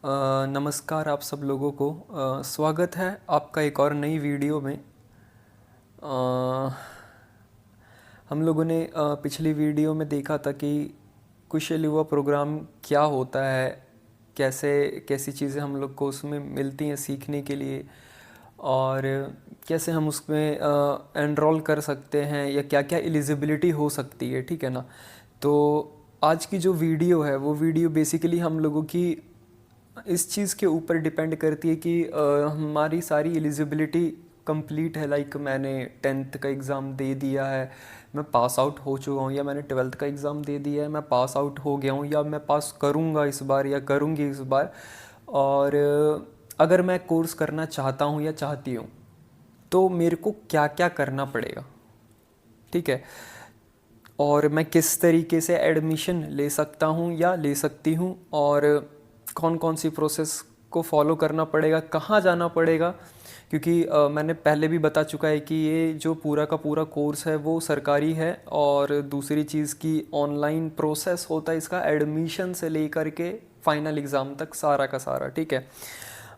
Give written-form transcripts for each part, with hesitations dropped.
नमस्कार आप सब लोगों को। स्वागत है आपका एक और नई वीडियो में। हम लोगों ने पिछली वीडियो में देखा था कि कुशल युवा प्रोग्राम क्या होता है, कैसे कैसी चीज़ें हम लोग को उसमें मिलती हैं सीखने के लिए, और कैसे हम उसमें एनरोल कर सकते हैं या क्या क्या एलिजिबिलिटी हो सकती है, ठीक है ना। तो आज की जो वीडियो है वो वीडियो बेसिकली हम लोगों की इस चीज़ के ऊपर डिपेंड करती है कि हमारी सारी एलिजिबिलिटी कंप्लीट है। लाइक मैंने 10th का एग्ज़ाम दे दिया है, मैं पास आउट हो चुका हूँ, या मैंने 12th का एग्ज़ाम दे दिया है, मैं पास आउट हो गया हूँ, या मैं पास करूँगा इस बार या करूँगी इस बार। और अगर मैं कोर्स करना चाहता हूँ या चाहती हूँ तो मेरे को क्या क्या करना पड़ेगा, ठीक है। और मैं किस तरीके से एडमिशन ले सकता हूँ या ले सकती हूँ, और कौन कौन सी प्रोसेस को फॉलो करना पड़ेगा, कहाँ जाना पड़ेगा। क्योंकि मैंने पहले भी बता चुका है कि ये जो पूरा का पूरा कोर्स है वो सरकारी है, और दूसरी चीज़ की ऑनलाइन प्रोसेस होता है इसका एडमिशन से लेकर के फाइनल एग्ज़ाम तक सारा का सारा, ठीक है।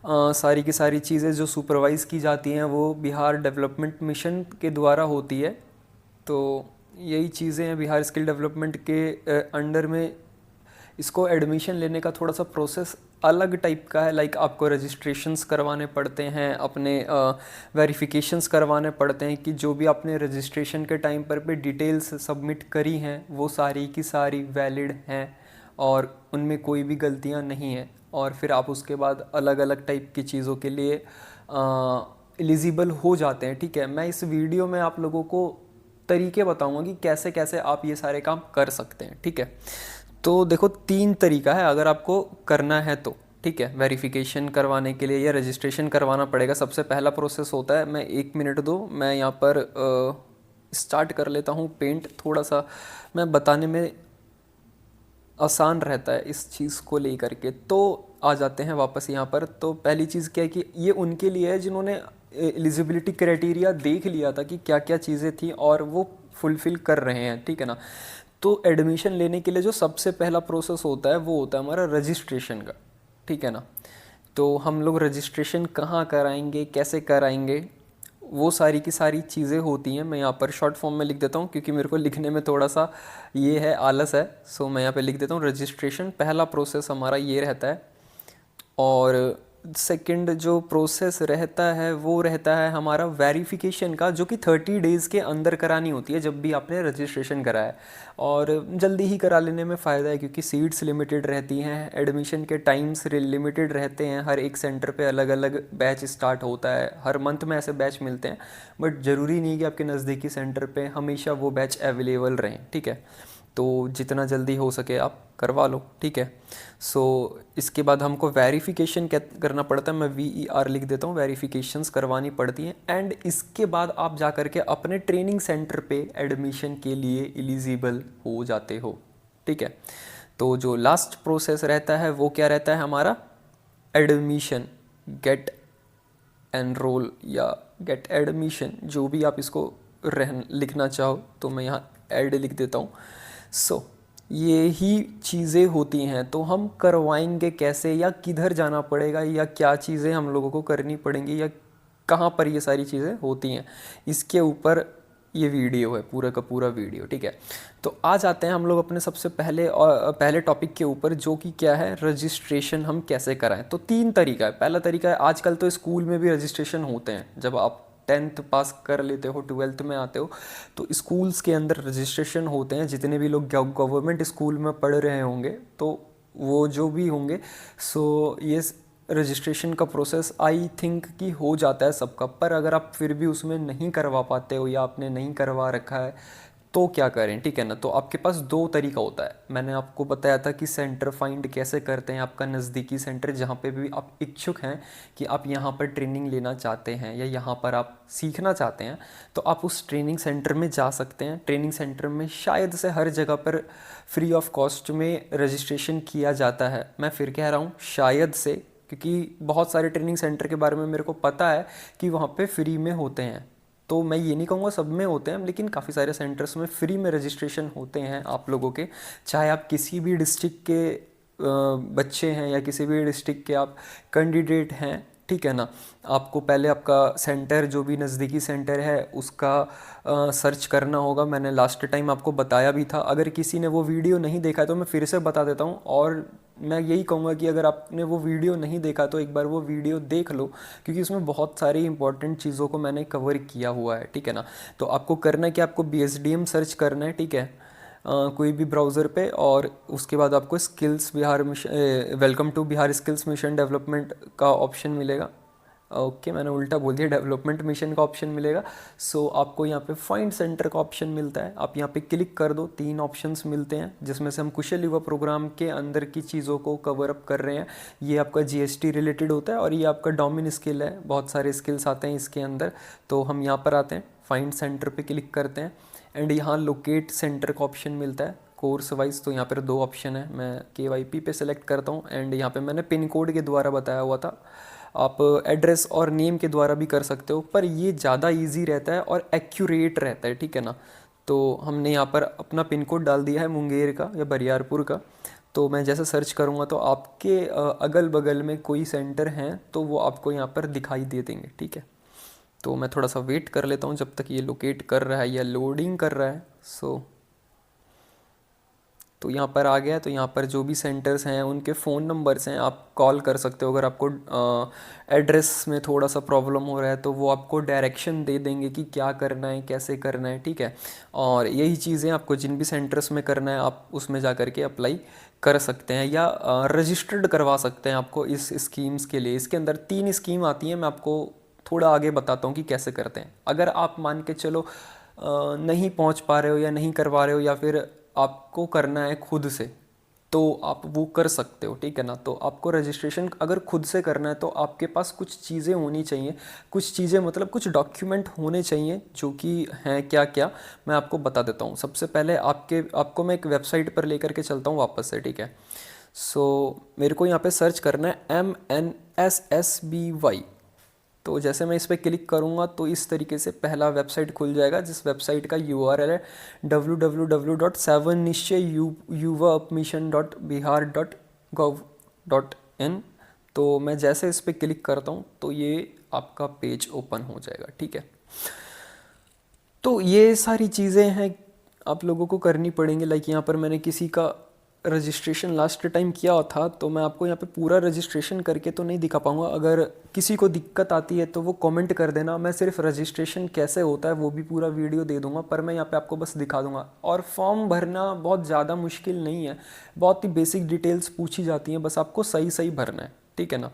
सारी की सारी चीज़ें जो सुपरवाइज़ की जाती हैं वो बिहार डेवलपमेंट मिशन के द्वारा होती है। तो यही चीज़ें हैं बिहार स्किल डेवलपमेंट के अंडर में। इसको एडमिशन लेने का थोड़ा सा प्रोसेस अलग टाइप का है। लाइक आपको रजिस्ट्रेशंस करवाने पड़ते हैं, अपने वेरिफिकेशंस करवाने पड़ते हैं कि जो भी आपने रजिस्ट्रेशन के टाइम पर पे डिटेल्स सबमिट करी हैं वो सारी की सारी वैलिड हैं और उनमें कोई भी गलतियां नहीं हैं। और फिर आप उसके बाद अलग अलग टाइप की चीज़ों के लिए एलिजिबल हो जाते हैं, ठीक है। मैं इस वीडियो में आप लोगों को तरीके बताऊंगा कि कैसे कैसे आप ये सारे काम कर सकते हैं, ठीक है। तो देखो 3 तरीका है अगर आपको करना है तो, ठीक है। वेरिफिकेशन करवाने के लिए या रजिस्ट्रेशन करवाना पड़ेगा। सबसे पहला प्रोसेस होता है, मैं 1 मिनट दो, मैं यहाँ पर स्टार्ट कर लेता हूँ पेंट। थोड़ा सा मैं बताने में आसान रहता है इस चीज़ को लेकर के। तो आ जाते हैं वापस यहाँ पर। तो पहली चीज़ क्या है कि ये उनके लिए है जिन्होंने एलिजिबिलिटी क्राइटेरिया देख लिया था कि क्या क्या चीज़ें थी और वो फुलफ़िल कर रहे हैं, ठीक है ना। तो एडमिशन लेने के लिए जो सबसे पहला प्रोसेस होता है वो होता है हमारा रजिस्ट्रेशन का, ठीक है ना। तो हम लोग रजिस्ट्रेशन कहाँ कराएंगे, कैसे कराएंगे, वो सारी की सारी चीज़ें होती हैं। मैं यहाँ पर शॉर्ट फॉर्म में लिख देता हूँ क्योंकि मेरे को लिखने में थोड़ा सा ये है, आलस है। सो मैं यहाँ पे लिख देता हूँ रजिस्ट्रेशन, पहला प्रोसेस हमारा ये रहता है। और सेकंड जो प्रोसेस रहता है वो रहता है हमारा वेरिफिकेशन का, जो कि 30 डेज़ के अंदर करानी होती है जब भी आपने रजिस्ट्रेशन कराया है। और जल्दी ही करा लेने में फ़ायदा है क्योंकि सीट्स लिमिटेड रहती हैं, एडमिशन के टाइम्स लिमिटेड रहते हैं, हर एक सेंटर पे अलग अलग बैच स्टार्ट होता है, हर मंथ में ऐसे बैच मिलते हैं। बट ज़रूरी नहीं कि आपके नज़दीकी सेंटर पे हमेशा वो बैच अवेलेबल रहें, ठीक है। तो जितना जल्दी हो सके आप करवा लो, ठीक है। सो इसके बाद हमको वेरिफिकेशन करना पड़ता है। मैं VER लिख देता हूँ, वेरिफिकेशंस करवानी पड़ती हैं। एंड इसके बाद आप जा कर के अपने ट्रेनिंग सेंटर पे एडमिशन के लिए एलिजिबल हो जाते हो, ठीक है। तो जो लास्ट प्रोसेस रहता है वो क्या रहता है हमारा, एडमिशन, गेट एनरोल या गेट एडमिशन, जो भी आप इसको लिखना चाहो। तो मैं यहाँ ऐड लिख देता हूँ। सो ये ही चीज़ें होती हैं। तो हम करवाएंगे कैसे, या किधर जाना पड़ेगा, या क्या चीज़ें हम लोगों को करनी पड़ेंगी, या कहाँ पर ये सारी चीज़ें होती हैं, इसके ऊपर ये वीडियो है, पूरा का पूरा वीडियो, ठीक है। तो आ जाते हैं हम लोग अपने सबसे पहले टॉपिक के ऊपर, जो कि क्या है, रजिस्ट्रेशन हम कैसे कराएं। तो 3 तरीका है। पहला तरीका है, आजकल तो स्कूल में भी रजिस्ट्रेशन होते हैं। जब आप 10th पास कर लेते हो, 12th में आते हो, तो स्कूल्स के अंदर रजिस्ट्रेशन होते हैं। जितने भी लोग गवर्नमेंट स्कूल में पढ़ रहे होंगे तो वो जो भी होंगे, सो ये रजिस्ट्रेशन का प्रोसेस आई थिंक कि हो जाता है सबका। पर अगर आप फिर भी उसमें नहीं करवा पाते हो या आपने नहीं करवा रखा है तो क्या करें, ठीक है ना। तो आपके पास 2 तरीका होता है। मैंने आपको बताया था कि सेंटर फाइंड कैसे करते हैं, आपका नज़दीकी सेंटर जहाँ पे भी आप इच्छुक हैं कि आप यहाँ पर ट्रेनिंग लेना चाहते हैं या यहाँ पर आप सीखना चाहते हैं, तो आप उस ट्रेनिंग सेंटर में जा सकते हैं। ट्रेनिंग सेंटर में शायद से हर जगह पर फ्री ऑफ कॉस्ट में रजिस्ट्रेशन किया जाता है। मैं फिर कह रहा हूँ शायद से, क्योंकि बहुत सारे ट्रेनिंग सेंटर के बारे में मेरे को पता है कि वहाँ पे फ्री में होते हैं। तो मैं ये नहीं कहूँगा सब में होते हैं, लेकिन काफ़ी सारे सेंटर्स में फ्री में रजिस्ट्रेशन होते हैं आप लोगों के। चाहे आप किसी भी डिस्ट्रिक्ट के बच्चे हैं या किसी भी डिस्ट्रिक्ट के आप कैंडिडेट हैं, ठीक है ना, आपको पहले आपका सेंटर जो भी नज़दीकी सेंटर है उसका सर्च करना होगा। मैंने लास्ट टाइम आपको बताया भी था। अगर किसी ने वो वीडियो नहीं देखा है तो मैं फिर से बता देता हूँ, और मैं यही कहूँगा कि अगर आपने वो वीडियो नहीं देखा तो एक बार वो वीडियो देख लो, क्योंकि उसमें बहुत सारी इंपॉर्टेंट चीज़ों को मैंने कवर किया हुआ है, ठीक है ना। तो आपको करना है कि आपको BSDM सर्च करना है, ठीक है, कोई भी ब्राउज़र पे, और उसके बाद आपको skills Bihar mission, welcome to Bihar skills mission development का ऑप्शन मिलेगा। ओके, मैंने उल्टा बोल दिया, डेवलपमेंट मिशन का ऑप्शन मिलेगा। सो आपको यहाँ पे फाइंड सेंटर का ऑप्शन मिलता है, आप यहाँ पे क्लिक कर दो। 3 ऑप्शंस मिलते हैं जिसमें से हम कुशल युवा प्रोग्राम के अंदर की चीज़ों को कवर अप कर रहे हैं। ये आपका GST रिलेटेड होता है, और ये आपका डोमेन स्किल है, बहुत सारे स्किल्स आते हैं इसके अंदर। तो हम यहाँ पर आते हैं, फाइंड सेंटर पर क्लिक करते हैं, एंड यहाँ लोकेट सेंटर का ऑप्शन मिलता है कोर्स वाइज। तो यहाँ पर 2 ऑप्शन है, मैं KYP पे सेलेक्ट करता हूँ, एंड यहाँ पे मैंने पिन कोड के द्वारा बताया हुआ था। आप एड्रेस और नेम के द्वारा भी कर सकते हो, पर ये ज़्यादा इजी रहता है और एक्यूरेट रहता है, ठीक है ना। तो हमने यहाँ पर अपना पिन कोड डाल दिया है मुंगेर का या बरियारपुर का। तो मैं जैसे सर्च करूँगा तो आपके अगल बगल में कोई सेंटर हैं तो वो आपको यहाँ पर दिखाई दे देंगे, ठीक है। तो मैं थोड़ा सा वेट कर लेता हूँ जब तक ये लोकेट कर रहा है या लोडिंग कर रहा है। तो यहाँ पर आ गया। तो यहाँ पर जो भी सेंटर्स हैं उनके फ़ोन नंबर्स हैं, आप कॉल कर सकते हो। अगर आपको एड्रेस में थोड़ा सा प्रॉब्लम हो रहा है तो वो आपको डायरेक्शन दे देंगे कि क्या करना है, कैसे करना है, ठीक है। और यही चीज़ें आपको जिन भी सेंटर्स में करना है आप उसमें जा कर के अप्लाई कर सकते हैं, या रजिस्टर्ड करवा सकते हैं आपको इस स्कीम्स के लिए। इसके अंदर 3 स्कीम आती हैं, मैं आपको थोड़ा आगे बताता हूँ कि कैसे करते हैं। अगर आप मान के चलो नहीं पहुँच पा रहे हो या नहीं करवा रहे हो, या फिर आपको करना है खुद से, तो आप वो कर सकते हो, ठीक है ना। तो आपको रजिस्ट्रेशन अगर खुद से करना है तो आपके पास कुछ चीज़ें होनी चाहिए, कुछ चीज़ें मतलब कुछ डॉक्यूमेंट होने चाहिए, जो कि हैं क्या क्या मैं आपको बता देता हूँ। सबसे पहले आपको मैं एक वेबसाइट पर लेकर के चलता हूँ वापस से, ठीक है। मेरे को यहाँ पे सर्च करना है MNSSBY। तो जैसे मैं इस पर क्लिक करूँगा तो इस तरीके से पहला वेबसाइट खुल जाएगा, जिस वेबसाइट का URL है www.7nischayuvaupmission.bihar.gov.in। तो मैं जैसे इस पर क्लिक करता हूँ तो ये आपका पेज ओपन हो जाएगा, ठीक है। तो ये सारी चीज़ें हैं आप लोगों को करनी पड़ेंगी। लाइक यहाँ पर मैंने किसी का रजिस्ट्रेशन लास्ट टाइम किया था, तो मैं आपको यहाँ पे पूरा रजिस्ट्रेशन करके तो नहीं दिखा पाऊँगा। अगर किसी को दिक्कत आती है तो वो कमेंट कर देना, मैं सिर्फ रजिस्ट्रेशन कैसे होता है वो भी पूरा वीडियो दे दूँगा, पर मैं यहाँ पे आपको बस दिखा दूँगा। और फॉर्म भरना बहुत ज़्यादा मुश्किल नहीं है, बहुत ही बेसिक डिटेल्स पूछी जाती हैं, बस आपको सही सही भरना है, ठीक है ना।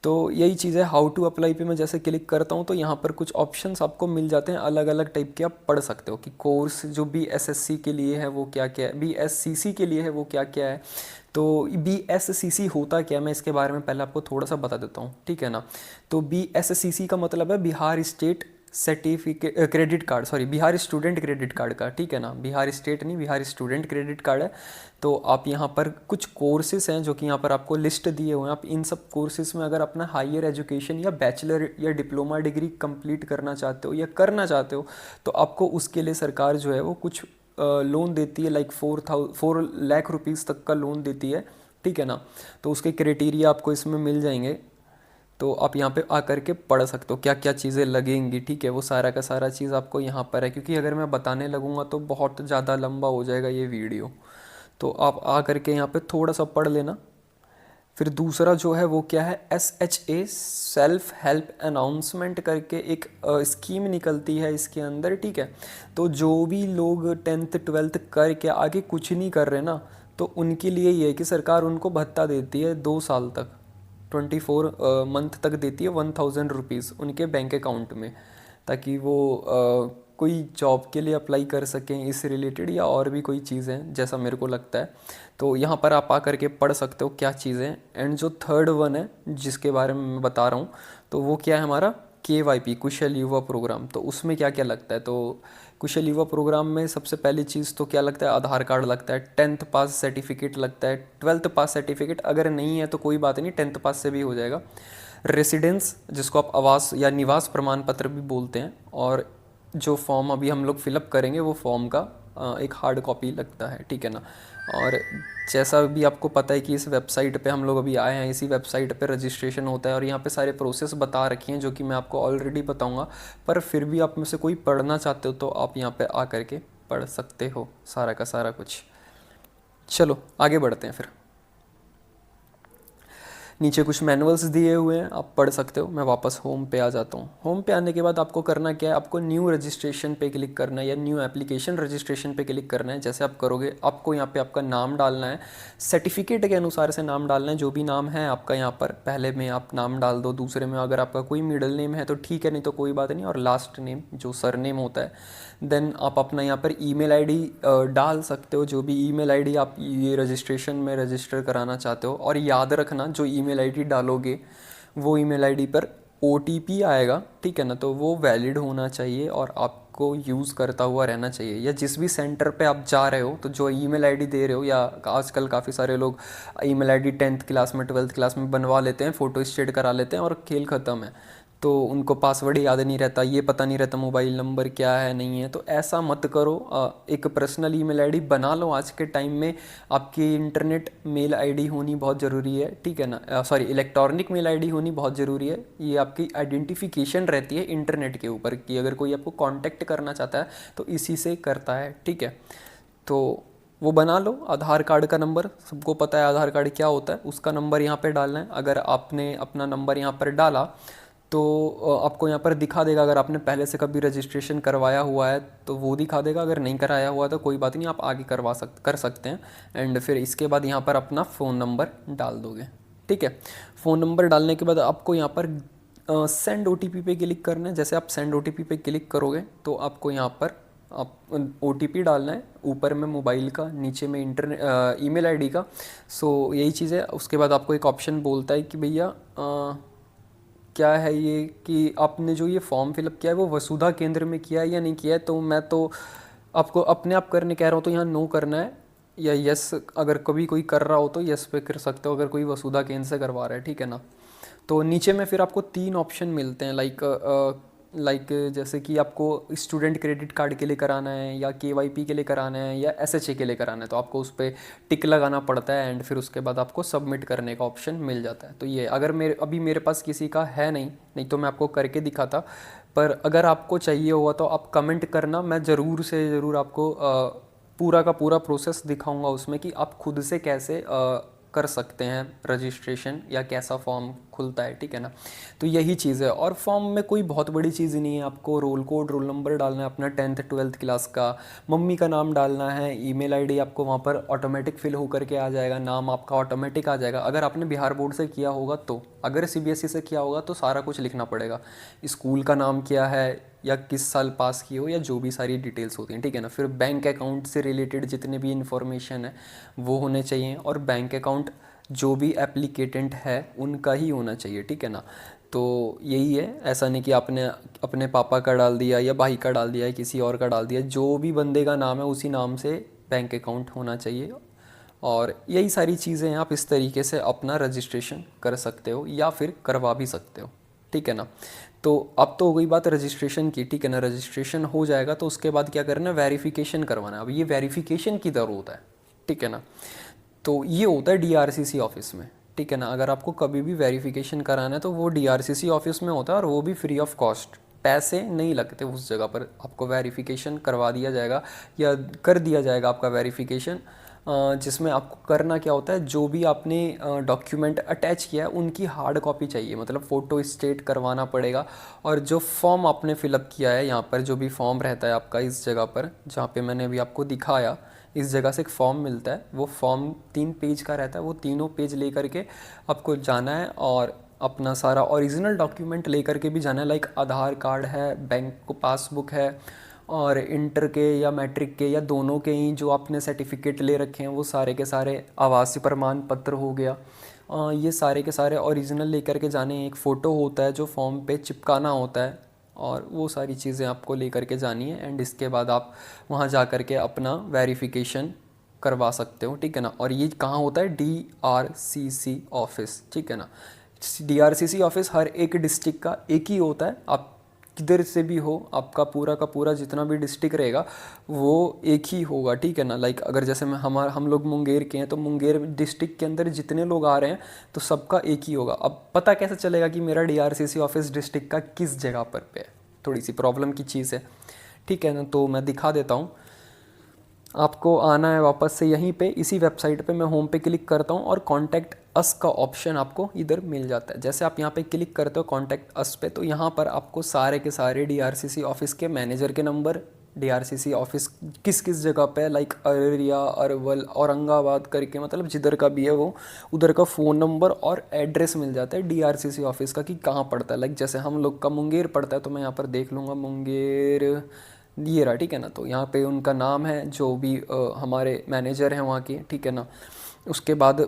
तो यही चीज़ है। हाउ टू अप्लाई पे मैं जैसे क्लिक करता हूँ तो यहाँ पर कुछ ऑप्शंस आपको मिल जाते हैं, अलग अलग टाइप के आप पढ़ सकते हो कि कोर्स जो BSSC के लिए है वो क्या क्या है, BSCC के लिए है वो क्या क्या है। तो BSCC होता क्या है, मैं इसके बारे में पहले आपको थोड़ा सा बता देता हूँ, ठीक है ना। तो BSCC का मतलब है Bihar state certificate credit card, sorry Bihar student credit card का, ठीक है ना। बिहार स्टेट नहीं, बिहार स्टूडेंट क्रेडिट कार्ड है। तो आप यहाँ पर कुछ कोर्सेज हैं जो कि यहाँ पर आपको लिस्ट दिए हुए हैं। आप इन सब कोर्सेज में अगर अपना हायर एजुकेशन या बैचलर या डिप्लोमा डिग्री कंप्लीट करना चाहते हो या करना चाहते हो तो आपको उसके लिए सरकार जो है वो कुछ लोन देती है, लाइक 4 लाख रुपीज़ तक का लोन देती है, ठीक है ना। तो उसके क्राइटेरिया आपको इसमें मिल जाएंगे, तो आप यहाँ पे आकर के पढ़ सकते हो क्या क्या चीज़ें लगेंगी, ठीक है। वो सारा का सारा चीज़ आपको यहाँ पर है, क्योंकि अगर मैं बताने लगूँगा तो बहुत ज़्यादा लंबा हो जाएगा ये वीडियो। तो आप आ करके यहाँ पे थोड़ा सा पढ़ लेना। फिर दूसरा जो है वो क्या है, SHA सेल्फ हेल्प अनाउंसमेंट करके एक स्कीम निकलती है इसके अंदर, ठीक है। तो जो भी लोग 10th 12th करके आगे कुछ नहीं कर रहे ना, तो उनके लिए ये है कि सरकार उनको भत्ता देती है 2 साल तक, 24 मंथ तक देती है 1000 रुपीज़ उनके बैंक अकाउंट में, ताकि वो कोई जॉब के लिए अप्लाई कर सकें इस रिलेटेड, या और भी कोई चीज़ें जैसा मेरे को लगता है। तो यहाँ पर आप आ करके पढ़ सकते हो क्या चीज़ें। एंड जो थर्ड वन है जिसके बारे में मैं बता रहा हूँ तो वो क्या है, हमारा KYP कुशल युवा प्रोग्राम। तो उसमें क्या क्या लगता है, तो कुशल युवा प्रोग्राम में सबसे पहली चीज़ तो क्या लगता है, आधार कार्ड लगता है, 10th पास सर्टिफिकेट लगता है, 12th पास सर्टिफिकेट अगर नहीं है तो कोई बात नहीं, 10th पास से भी हो जाएगा, रेसिडेंस जिसको आप आवास या निवास प्रमाण पत्र भी बोलते हैं, और जो फॉर्म अभी हम लोग फिलअप करेंगे वो फॉर्म का एक हार्ड कॉपी लगता है, ठीक है ना। और जैसा भी आपको पता है कि इस वेबसाइट पे हम लोग अभी आए हैं, इसी वेबसाइट पे रजिस्ट्रेशन होता है और यहाँ पे सारे प्रोसेस बता रखी हैं जो कि मैं आपको ऑलरेडी बताऊँगा, पर फिर भी आप में से कोई पढ़ना चाहते हो तो आप यहाँ पे आ करके पढ़ सकते हो सारा का सारा कुछ। चलो आगे बढ़ते हैं फिर। नीचे कुछ मैनुअल्स दिए हुए हैं, आप पढ़ सकते हो। मैं वापस होम पे आ जाता हूँ। होम पे आने के बाद आपको करना क्या है, आपको न्यू रजिस्ट्रेशन पे क्लिक करना है या न्यू एप्लीकेशन रजिस्ट्रेशन पे क्लिक करना है। जैसे आप करोगे आपको यहाँ पे आपका नाम डालना है, सर्टिफिकेट के अनुसार से नाम डालना है, जो भी नाम है आपका यहाँ पर पहले में आप नाम डाल दो, दूसरे में अगर आपका कोई मिडल नेम है तो ठीक है, नहीं तो कोई बात नहीं, और लास्ट नेम जो सरनेम होता है। देन आप अपना यहाँ पर ईमेल आईडी डाल सकते हो, जो भी ईमेल आईडी आप ये रजिस्ट्रेशन में रजिस्टर कराना चाहते हो। और याद रखना जो ईमेल आईडी डालोगे वो ईमेल आईडी पर ओटीपी आएगा, ठीक है ना, तो वो वैलिड होना चाहिए और आपको यूज़ करता हुआ रहना चाहिए। या जिस भी सेंटर पे आप जा रहे हो तो जो ईमेल आईडी दे रहे हो, या आजकल काफ़ी सारे लोग ईमेल आईडी 10th क्लास में 12th क्लास में बनवा लेते हैं, फ़ोटो स्टेट करा लेते हैं और खेल ख़त्म है। तो उनको पासवर्ड याद नहीं रहता, ये पता नहीं रहता मोबाइल नंबर क्या है नहीं है, तो ऐसा मत करो। एक पर्सनल ईमेल आईडी बना लो। आज के टाइम में आपकी इंटरनेट मेल आईडी होनी बहुत ज़रूरी है, ठीक है ना, सॉरी इलेक्ट्रॉनिक मेल आईडी होनी बहुत ज़रूरी है। ये आपकी आइडेंटिफिकेशन रहती है इंटरनेट के ऊपर कि अगर कोई आपको कांटेक्ट करना चाहता है तो इसी से करता है, ठीक है। तो वो बना लो। आधार कार्ड का नंबर सबको पता है, आधार कार्ड क्या होता है, उसका नंबर यहाँ पे डालना है। अगर आपने अपना नंबर यहाँ पर डाला तो आपको यहाँ पर दिखा देगा। अगर आपने पहले से कभी रजिस्ट्रेशन करवाया हुआ है तो वो दिखा देगा, अगर नहीं कराया हुआ तो कोई बात नहीं, आप आगे कर सकते हैं। एंड फिर इसके बाद यहाँ पर अपना फ़ोन नंबर डाल दोगे, ठीक है। फ़ोन नंबर डालने के बाद आपको यहाँ पर सेंड ओटीपी पे क्लिक करना है। जैसे आप सेंड ओटीपी पे क्लिक करोगे तो आपको यहाँ पर आप ओटीपी डालना है, ऊपर में मोबाइल का, नीचे में इंटरनेट ईमेल आईडी का। सो यही चीज़ है। उसके बाद आपको एक ऑप्शन बोलता है कि भैया क्या है ये, कि आपने जो ये फॉर्म फिलअप किया है वो वसुधा केंद्र में किया है या नहीं किया है। तो मैं तो आपको अपने आप करने कह रहा हूँ, तो यहाँ नो करना है, या यस अगर कभी कोई कर रहा हो तो यस पे कर सकते हो अगर कोई वसुधा केंद्र से करवा रहा है, ठीक है ना। तो नीचे में फिर आपको 3 ऑप्शन मिलते हैं, लाइक जैसे कि आपको स्टूडेंट क्रेडिट कार्ड के लिए कराना है, या केवाईपी के लिए कराना है, या एसएचए के लिए कराना है। तो आपको उस पर टिक लगाना पड़ता है एंड फिर उसके बाद आपको सबमिट करने का ऑप्शन मिल जाता है। तो ये अगर मेरे पास किसी का है नहीं तो मैं आपको करके दिखाता, पर अगर आपको चाहिए हुआ तो आप कमेंट करना, मैं ज़रूर से ज़रूर आपको पूरा का पूरा प्रोसेस दिखाऊंगा उसमें कि आप खुद से कैसे कर सकते हैं रजिस्ट्रेशन, या कैसा फॉर्म खुलता है, ठीक है ना। तो यही चीज़ है। और फॉर्म में कोई बहुत बड़ी चीज़ नहीं है, आपको रोल कोड, रोल नंबर डालना है अपना 10th 12th क्लास का, मम्मी का नाम डालना है, ईमेल आईडी आपको वहाँ पर ऑटोमेटिक फिल होकर के आ जाएगा, नाम आपका ऑटोमेटिक आ जाएगा अगर आपने बिहार बोर्ड से किया होगा तो। अगर सीबीएसई से किया होगा तो सारा कुछ लिखना पड़ेगा, स्कूल का नाम क्या है, या किस साल पास किए हो, या जो भी सारी डिटेल्स होती हैं, ठीक है ना। फिर बैंक अकाउंट से रिलेटेड जितने भी इन्फॉर्मेशन है वो होने चाहिए, और बैंक अकाउंट जो भी एप्लीकेटेंट है उनका ही होना चाहिए, ठीक है ना। तो यही है, ऐसा नहीं कि आपने अपने पापा का डाल दिया या भाई का डाल दिया या किसी और का डाल दिया, जो भी बंदे का नाम है उसी नाम से बैंक अकाउंट होना चाहिए। और यही सारी चीज़ें आप इस तरीके से अपना रजिस्ट्रेशन कर सकते हो या फिर करवा भी सकते हो, ठीक है ना। तो अब तो हो गई बात रजिस्ट्रेशन की, ठीक है ना। रजिस्ट्रेशन हो जाएगा तो उसके बाद क्या करना है, वेरिफिकेशन करवाना है। अब ये वेरिफिकेशन की ज़रूरत होता है, ठीक है ना। तो ये होता है डीआरसीसी ऑफिस में, ठीक है ना। अगर आपको कभी भी वेरिफिकेशन कराना है तो वो डीआरसीसी ऑफिस में होता है, और वो भी फ्री ऑफ कॉस्ट, पैसे नहीं लगते उस जगह पर। आपको वेरिफिकेशन करवा दिया जाएगा या कर दिया जाएगा आपका वेरिफिकेशन, जिसमें आपको करना क्या होता है, जो भी आपने डॉक्यूमेंट अटैच किया है उनकी हार्ड कॉपी चाहिए, मतलब फ़ोटो स्टेट करवाना पड़ेगा। और जो फॉर्म आपने फिलअप किया है यहाँ पर, जो भी फॉर्म रहता है आपका इस जगह पर जहाँ पे मैंने अभी आपको दिखाया, इस जगह से एक फॉर्म मिलता है, वो फॉर्म 3 पेज का रहता है। वो तीनों पेज लेकर के आपको जाना है और अपना सारा ओरिजिनल डॉक्यूमेंट लेकर के भी जाना है, लाइक आधार कार्ड है, बैंक को पासबुक है, और इंटर के या मैट्रिक के या दोनों के ही जो आपने सर्टिफिकेट ले रखे हैं वो सारे के सारे, आवासीय प्रमाण पत्र हो गया, ये सारे के सारे ओरिजिनल लेकर के जाने। एक फ़ोटो होता है जो फॉर्म पे चिपकाना होता है, और वो सारी चीज़ें आपको लेकर के जानी है। एंड इसके बाद आप वहाँ जा कर के अपना वेरिफिकेशन करवा सकते हो, ठीक है ना। और ये कहाँ होता है, डीआरसीसी ऑफिस, ठीक है ना। डीआरसीसी ऑफिस हर एक डिस्ट्रिक्ट का एक ही होता है। आप किधर से भी हो, आपका पूरा का पूरा जितना भी डिस्ट्रिक्ट रहेगा वो एक ही होगा, ठीक है ना। लाइक अगर जैसे मैं हम लोग मुंगेर के हैं तो मुंगेर डिस्ट्रिक्ट के अंदर जितने लोग आ रहे हैं तो सबका एक ही होगा। अब पता कैसे चलेगा कि मेरा डीआरसीसी ऑफिस डिस्ट्रिक्ट का किस जगह पर पे है, थोड़ी सी प्रॉब्लम की चीज़ है, ठीक है ना। तो मैं दिखा देता हूँ, आपको आना है वापस से यहीं पे, इसी वेबसाइट पे मैं होम पे क्लिक करता हूँ और कॉन्टैक्ट अस का ऑप्शन आपको इधर मिल जाता है। जैसे आप यहाँ पे क्लिक करते हो कॉन्टैक्ट अस पे, तो यहाँ पर आपको सारे के सारे डीआरसीसी ऑफिस के मैनेजर के नंबर, डीआरसीसी ऑफिस किस किस जगह पे है, लाइक अररिया, अरवल, औरंगाबाद करके, मतलब जिधर का भी है वो उधर का फ़ोन नंबर और एड्रेस मिल जाता है डीआरसीसी ऑफिस का कि कहाँ पड़ता है। लाइक जैसे हम लोग का मुंगेर पड़ता है तो मैं यहाँ पर देख लूँगा मुंगेर, ये रहा, ठीक है ना। तो यहाँ पे उनका नाम है, जो भी हमारे मैनेजर हैं वहाँ के, ठीक है ना। उसके बाद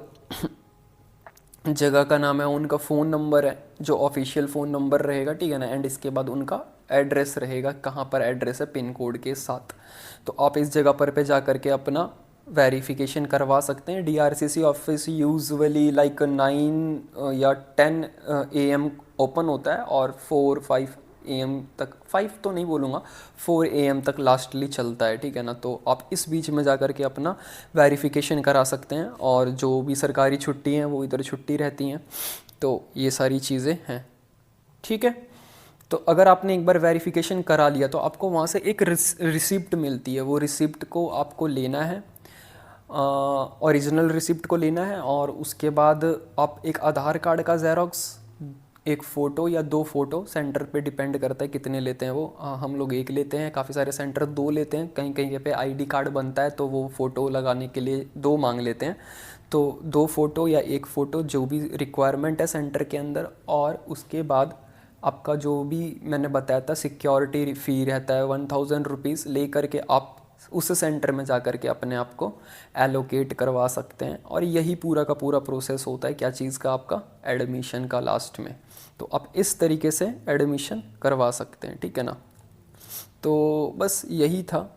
जगह का नाम है, उनका फ़ोन नंबर है जो ऑफिशियल फ़ोन नंबर रहेगा, ठीक है ना। एंड इसके बाद उनका एड्रेस रहेगा, कहाँ पर एड्रेस है पिन कोड के साथ। तो आप इस जगह पर पे जा करके अपना वेरिफिकेशन करवा सकते हैं। डीआरसीसी ऑफिस यूजुअली लाइक 9 या 10 AM ओपन होता है और 4-5 AM तक, 5 तो नहीं बोलूँगा, 4 AM तक लास्टली चलता है, ठीक है ना। तो आप इस बीच में जा कर के अपना वेरिफिकेशन करा सकते हैं, और जो भी सरकारी छुट्टी हैं वो इधर छुट्टी रहती हैं। तो ये सारी चीज़ें हैं, ठीक है। तो अगर आपने एक बार वेरिफिकेशन करा लिया तो आपको वहाँ से एक रिसिप्ट मिलती है, वो रिसिप्ट को आपको लेना है, ओरिजिनल रिसिप्ट को लेना है। और उसके बाद आप एक आधार कार्ड का ज़ेरॉक्स, एक फ़ोटो या 2 फ़ोटो, सेंटर पे डिपेंड करता है कितने लेते हैं वो। हम लोग 1 लेते हैं, काफ़ी सारे सेंटर 2 लेते हैं, कहीं कहीं पे आईडी कार्ड बनता है तो वो फ़ोटो लगाने के लिए 2 मांग लेते हैं। तो 2 फ़ोटो या 1 फ़ोटो जो भी रिक्वायरमेंट है सेंटर के अंदर। और उसके बाद आपका जो भी मैंने बताया था सिक्योरिटी फ़ी रहता है 1000 रुपीज़, ले करके आप उस सेंटर में जा कर के अपने आप को एलोकेट करवा सकते हैं। और यही पूरा का पूरा प्रोसेस होता है क्या चीज़ का, आपका एडमिशन का लास्ट में। तो आप इस तरीके से एडमिशन करवा सकते हैं, ठीक है ना। तो बस यही था,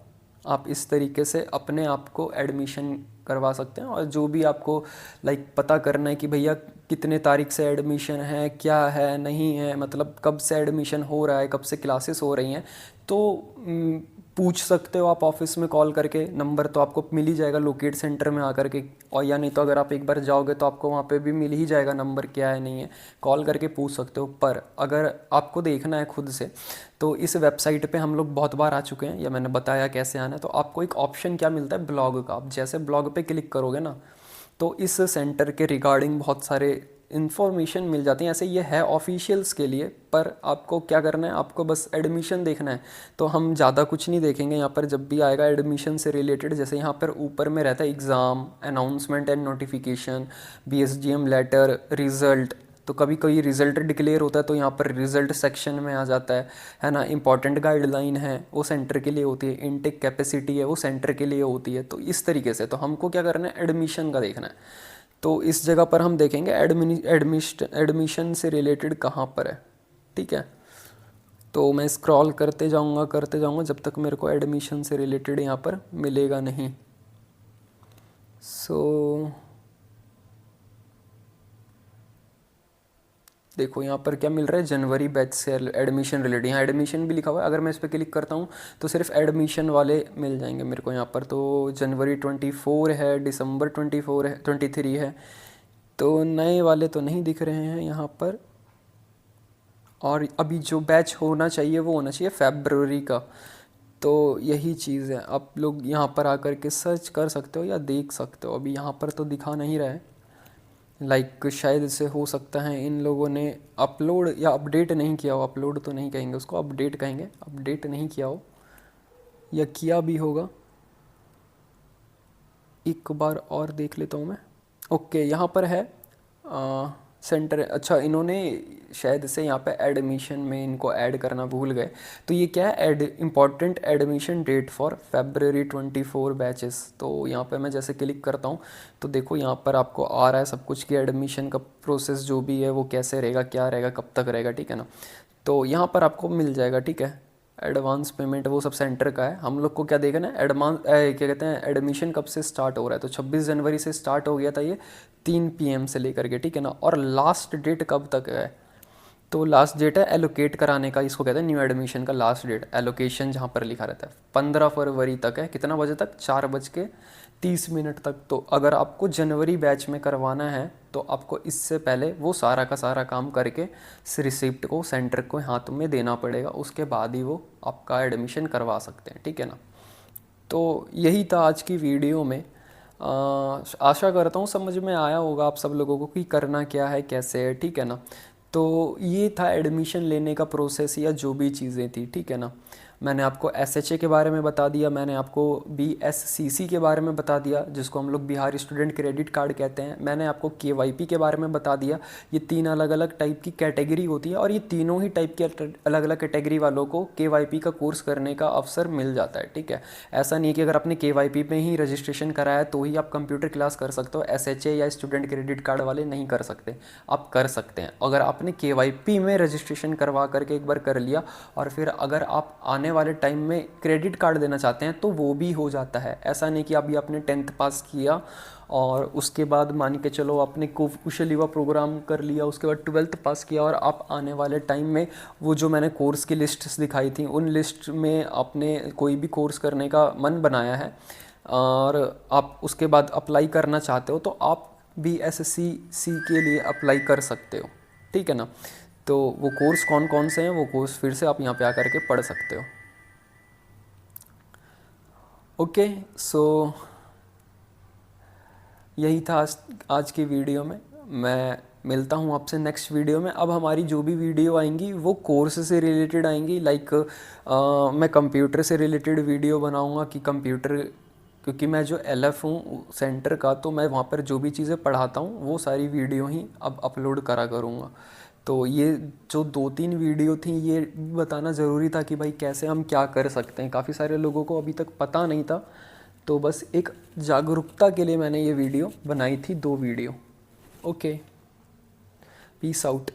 आप इस तरीके से अपने आप को एडमिशन करवा सकते हैं। और जो भी आपको लाइक पता करना है कि भैया कितने तारीख से एडमिशन है, क्या है, नहीं है, मतलब कब से एडमिशन हो रहा है, कब से क्लासेस हो रही हैं, तो पूछ सकते हो आप ऑफिस में कॉल करके। नंबर तो आपको मिल ही जाएगा लोकेट सेंटर में आकर के, और या नहीं तो अगर आप एक बार जाओगे तो आपको वहाँ पे भी मिल ही जाएगा नंबर, क्या है नहीं है, कॉल करके पूछ सकते हो। पर अगर आपको देखना है खुद से तो इस वेबसाइट पे हम लोग बहुत बार आ चुके हैं, या मैंने बताया कैसे आना है। तो आपको एक ऑप्शन क्या मिलता है, ब्लॉग का। आप जैसे ब्लॉग पे क्लिक करोगे ना तो इस सेंटर के रिगार्डिंग बहुत सारे इन्फॉर्मेशन मिल जाती हैं। ऐसे ये है ऑफिशियल्स के लिए, पर आपको क्या करना है, आपको बस एडमिशन देखना है। तो हम ज़्यादा कुछ नहीं देखेंगे यहाँ पर। जब भी आएगा एडमिशन से रिलेटेड, जैसे यहाँ पर ऊपर में रहता है exam, announcement and notification, BSGM letter, result. तो कभी कोई रिज़ल्ट डिक्लेयर होता है तो यहाँ पर रिज़ल्ट सेक्शन में आ जाता है ना। इंपॉर्टेंट गाइडलाइन है वो सेंटर के लिए होती है, इनटेक कैपेसिटी है वो सेंटर के लिए होती है। तो इस तरीके से तो हमको क्या करना है, एडमिशन का देखना है। तो इस जगह पर हम देखेंगे एडमिशन से रिलेटेड कहाँ पर है, ठीक है। तो मैं स्क्रॉल करते जाऊँगा जब तक मेरे को एडमिशन से रिलेटेड यहाँ पर मिलेगा नहीं। देखो यहाँ पर क्या मिल रहा है, जनवरी बैच से एडमिशन रिलेटेड, यहाँ एडमिशन भी लिखा हुआ है। अगर मैं इस पर क्लिक करता हूँ तो सिर्फ एडमिशन वाले मिल जाएंगे मेरे को यहाँ पर। तो जनवरी 24 है, दिसंबर 24 है, 23 है। तो नए वाले तो नहीं दिख रहे हैं यहाँ पर। और अभी जो बैच होना चाहिए वो होना चाहिए फरवरी का। तो यही चीज़ है, आप लोग यहाँ पर आकर के सर्च कर सकते हो या देख सकते हो। अभी यहाँ पर तो दिखा नहीं रहा है, लाइक शायद से हो सकता है इन लोगों ने अपलोड या अपडेट नहीं किया हो। अपलोड तो नहीं कहेंगे उसको, अपडेट कहेंगे। अपडेट नहीं किया हो या किया भी होगा, एक बार और देख लेता हूँ मैं। ओके, यहाँ पर है सेंटर। अच्छा, इन्होंने शायद से यहाँ पे एडमिशन में इनको ऐड करना भूल गए। तो ये क्या है, important admission date for February 24 batches. तो यहाँ पे मैं जैसे क्लिक करता हूँ तो देखो यहाँ पर आपको आ रहा है सब कुछ कि एडमिशन का प्रोसेस जो भी है वो कैसे रहेगा, क्या रहेगा, कब तक रहेगा, ठीक है ना। तो यहाँ पर आपको मिल जाएगा, ठीक है। एडवांस पेमेंट वो सब सेंटर का है। हम लोग को क्या देखना है, क्या कहते हैं, एडमिशन कब से स्टार्ट हो रहा है। तो 26 जनवरी से स्टार्ट हो गया था ये 3 PM से लेकर के, ठीक है ना। और लास्ट डेट कब तक है, तो लास्ट डेट है एलोकेट कराने का, इसको कहते हैं न्यू एडमिशन का लास्ट डेट, एलोकेशन जहाँ पर लिखा रहता है 15 फरवरी तक है। कितना बजे तक? 4:30 तक। तो अगर आपको जनवरी बैच में करवाना है तो आपको इससे पहले वो सारा का सारा काम करके रिसिप्ट को सेंटर को हाथ में देना पड़ेगा, उसके बाद ही वो आपका एडमिशन करवा सकते हैं, ठीक है ना। तो यही था आज की वीडियो में। आशा करता हूँ समझ में आया होगा आप सब लोगों को कि करना क्या है, कैसे है, ठीक है ना। तो ये था एडमिशन लेने का प्रोसेस या जो भी चीज़ें थी, ठीक है ना। मैंने आपको एसएचए के बारे में बता दिया, मैंने आपको बीएससीसी के बारे में बता दिया जिसको हम लोग बिहार स्टूडेंट क्रेडिट कार्ड कहते हैं। मैंने आपको केवाईपी के बारे में बता दिया। ये 3 अलग अलग टाइप की कैटेगरी होती है और ये तीनों ही टाइप के अलग अलग कैटेगरी वालों को केवाईपी का कोर्स करने का अवसर मिल जाता है, ठीक है। ऐसा नहीं है कि अगर आपने केवाईपी में ही रजिस्ट्रेशन कराया तो ही आप कंप्यूटर क्लास कर सकते हो, एसएचए या स्टूडेंट क्रेडिट कार्ड वाले नहीं कर सकते। आप कर सकते हैं अगर आपने केवाईपी में रजिस्ट्रेशन करवा करके एक बार कर लिया, और फिर अगर आप आने वाले टाइम में क्रेडिट कार्ड देना चाहते हैं तो वो भी हो जाता है। ऐसा नहीं कि अभी आपने 10th पास किया और उसके बाद मान के चलो आपने कुशल युवा प्रोग्राम कर लिया, उसके बाद 12th पास किया और आप आने वाले टाइम में वो जो मैंने कोर्स की लिस्ट्स दिखाई थी उन लिस्ट में आपने कोई भी कोर्स करने का मन बनाया है और आप उसके बाद अप्लाई करना चाहते हो तो आप BSCC के लिए अप्लाई कर सकते हो, ठीक है ना। तो वो कोर्स कौन कौन से हैं वो कोर्स फिर से आप यहाँ पे आकर के पढ़ सकते हो। ओके, सो यही था आज की वीडियो में। मैं मिलता हूँ आपसे नेक्स्ट वीडियो में। अब हमारी जो भी वीडियो आएंगी वो कोर्स से रिलेटेड आएंगी, लाइक मैं कंप्यूटर से रिलेटेड वीडियो बनाऊँगा कि कंप्यूटर, क्योंकि मैं जो LF हूँ सेंटर का, तो मैं वहाँ पर जो भी चीज़ें पढ़ाता हूँ वो सारी वीडियो ही अब अपलोड करा करूँगा। तो ये जो 2-3 वीडियो थी ये बताना ज़रूरी था कि भाई कैसे हम क्या कर सकते हैं, काफ़ी सारे लोगों को अभी तक पता नहीं था। तो बस एक जागरूकता के लिए मैंने ये वीडियो बनाई थी, 2 वीडियो। Okay, peace out.